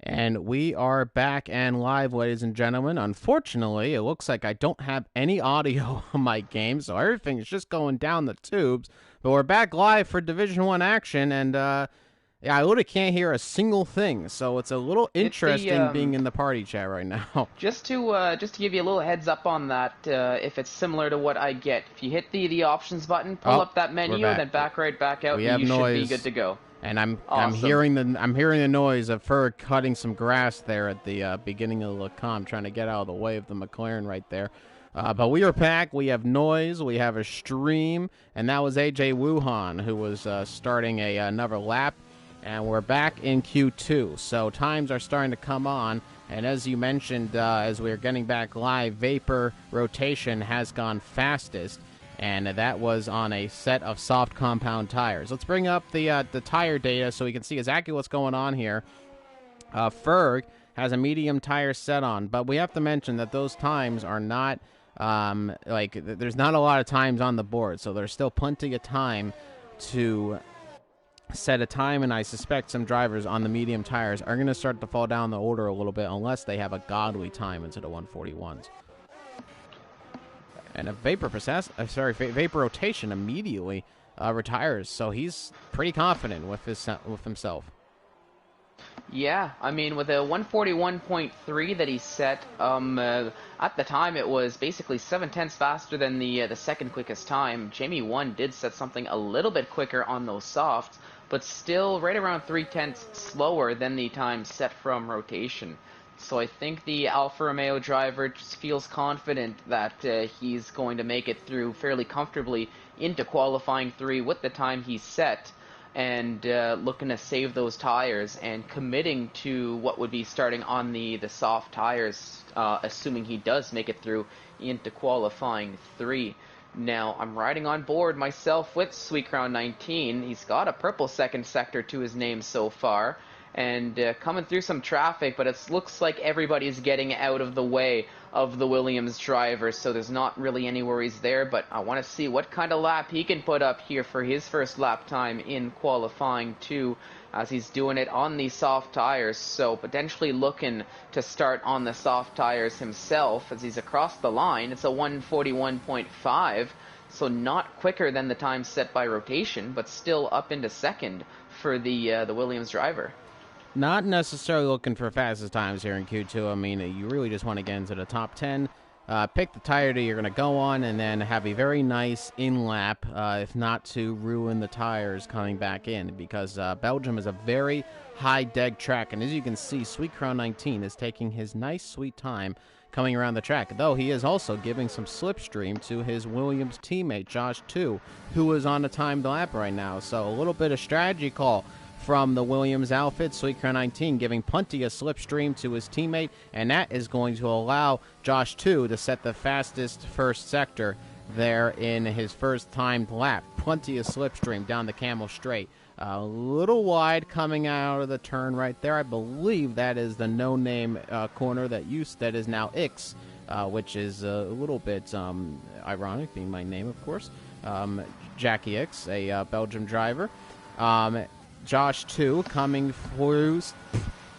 And we are back and live, ladies and gentlemen. Unfortunately, it looks like I don't have any audio on my game, so everything is just going down the tubes. But we're back live for Division One action, and yeah, I literally can't hear a single thing. So it's a little Hit the interesting being in the party chat right now. just to give you a little heads up on that, if it's similar to what I get, if you hit the options button, pull Oh, up that we're menu, and back. then back back out, We and have you should be good noise, to go. and I'm Awesome. hearing the noise of her cutting some grass there at the beginning of the Lacombe, trying to get out of the way of the McLaren right there. But we are back. We have noise. We have a stream, and that was AJ Wuhan who was starting another lap, and we're back in Q2. So times are starting to come on, and as you mentioned, as we are getting back live, Vapor rotation has gone fastest. And that was on a set of soft compound tires. Let's bring up the tire data so we can see exactly what's going on here. Ferg has a medium tire set on, but we have to mention that those times are not there's not a lot of times on the board, so there's still plenty of time to set a time, and I suspect some drivers on the medium tires are going to start to fall down the order a little bit unless they have a godly time instead of 141s. And a Vapor rotation immediately retires, so he's pretty confident with himself. Yeah, I mean, with a 141.3 that he set, at the time it was basically 7/10 faster than the second quickest time. Jamie 1 did set something a little bit quicker on those softs, but still right around 3/10 slower than the time set from rotation. So I think the Alfa Romeo driver just feels confident that he's going to make it through fairly comfortably into qualifying 3 with the time he set, and looking to save those tires and committing to what would be starting on the soft tires, assuming he does make it through into qualifying 3. Now, I'm riding on board myself with Sweet Crown 19. He's got a purple second sector to his name so far, and coming through some traffic, but it looks like everybody's getting out of the way of the Williams driver, so there's not really any worries there. But I want to see what kind of lap he can put up here for his first lap time in qualifying 2, as he's doing it on the soft tires, so potentially looking to start on the soft tires himself as he's across the line. It's a 141.5, so not quicker than the time set by rotation, but still up into second for the Williams driver. Not necessarily looking for fastest times here in Q2. I mean, you really just want to get into the top 10, pick the tire that you're going to go on, and then have a very nice in-lap, if not to ruin the tires coming back in, because Belgium is a very high-deg track, and as you can see, Sweet Crown 19 is taking his nice, sweet time coming around the track, though he is also giving some slipstream to his Williams teammate, Josh 2, who is on a timed lap right now, so a little bit of strategy call from the Williams outfit. Sweet Crown 19 giving plenty of slipstream to his teammate, and that is going to allow Josh 2 to set the fastest first sector there in his first timed lap. Plenty of slipstream down the Camel Straight. A little wide coming out of the turn right there. I believe that is the no-name corner that is now Ix, which is a little bit ironic, being my name, of course. Jackie Ix, a Belgium driver. Josh 2 coming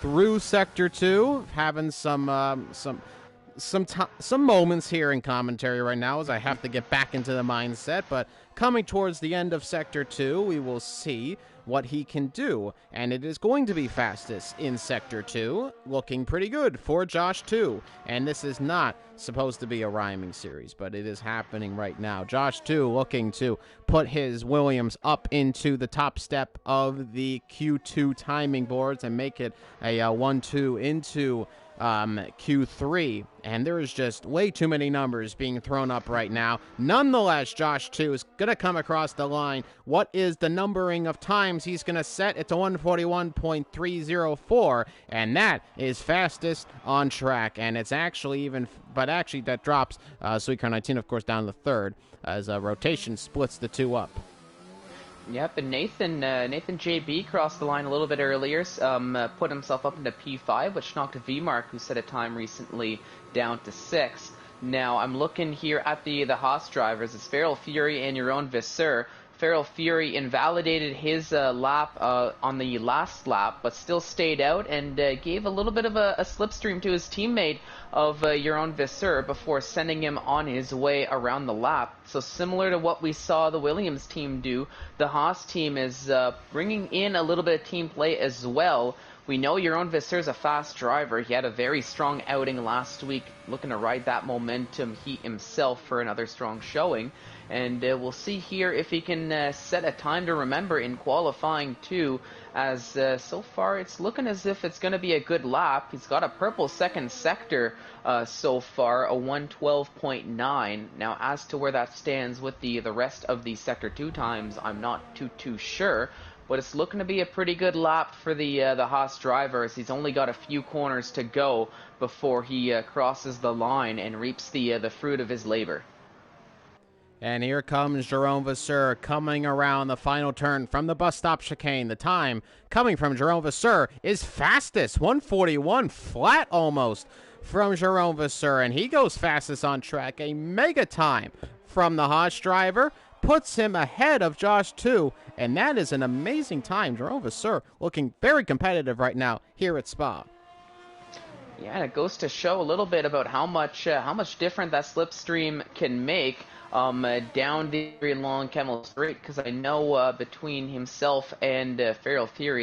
through Sector 2, having some moments here in commentary right now as I have to get back into the mindset, but coming towards the end of Sector 2, we will see what he can do, and it is going to be fastest in Sector 2, looking pretty good for Josh 2, and this is not supposed to be a rhyming series, but it is happening right now. Josh 2 looking to put his Williams up into the top step of the Q2 timing boards and make it a 1-2 into Q3, and there is just way too many numbers being thrown up right now. Nonetheless, Josh 2 is going to come across the line. What is the numbering of times he's going to set? It's a 141.304, and that is fastest on track, and it's actually actually that drops Sweet Crown 19, of course, down to third as rotation splits the two up. Yep, and Nathan JB crossed the line a little bit earlier, put himself up into P5, which knocked V-Mark, who set a time recently, down to 6. Now, I'm looking here at the Haas drivers. It's Feral Fury and your own Visser. Feral Fury invalidated his lap on the last lap, but still stayed out and gave a little bit of a slipstream to his teammate of Jeroen Visser before sending him on his way around the lap. So similar to what we saw the Williams team do, the Haas team is bringing in a little bit of team play as well. We know Jeroen Visser is a fast driver. He had a very strong outing last week, looking to ride that momentum himself for another strong showing. And we'll see here if he can set a time to remember in qualifying too, as so far it's looking as if it's going to be a good lap. He's got a purple second sector so far, a 112.9. Now as to where that stands with the rest of the sector 2 times, I'm not too sure. But it's looking to be a pretty good lap for the Haas driver, as he's only got a few corners to go before he crosses the line and reaps the fruit of his labor. And here comes Jeroen Visser coming around the final turn from the bus stop chicane. The time coming from Jeroen Visser is fastest, 141 flat almost from Jeroen Visser, and he goes fastest on track. A mega time from the Haas driver puts him ahead of Josh 2, and that is an amazing time. Jeroen Visser looking very competitive right now here at Spa. Yeah, and it goes to show a little bit about how much different that slipstream can make down the very long Kemmel Straight, because I know between himself and Feral Fury,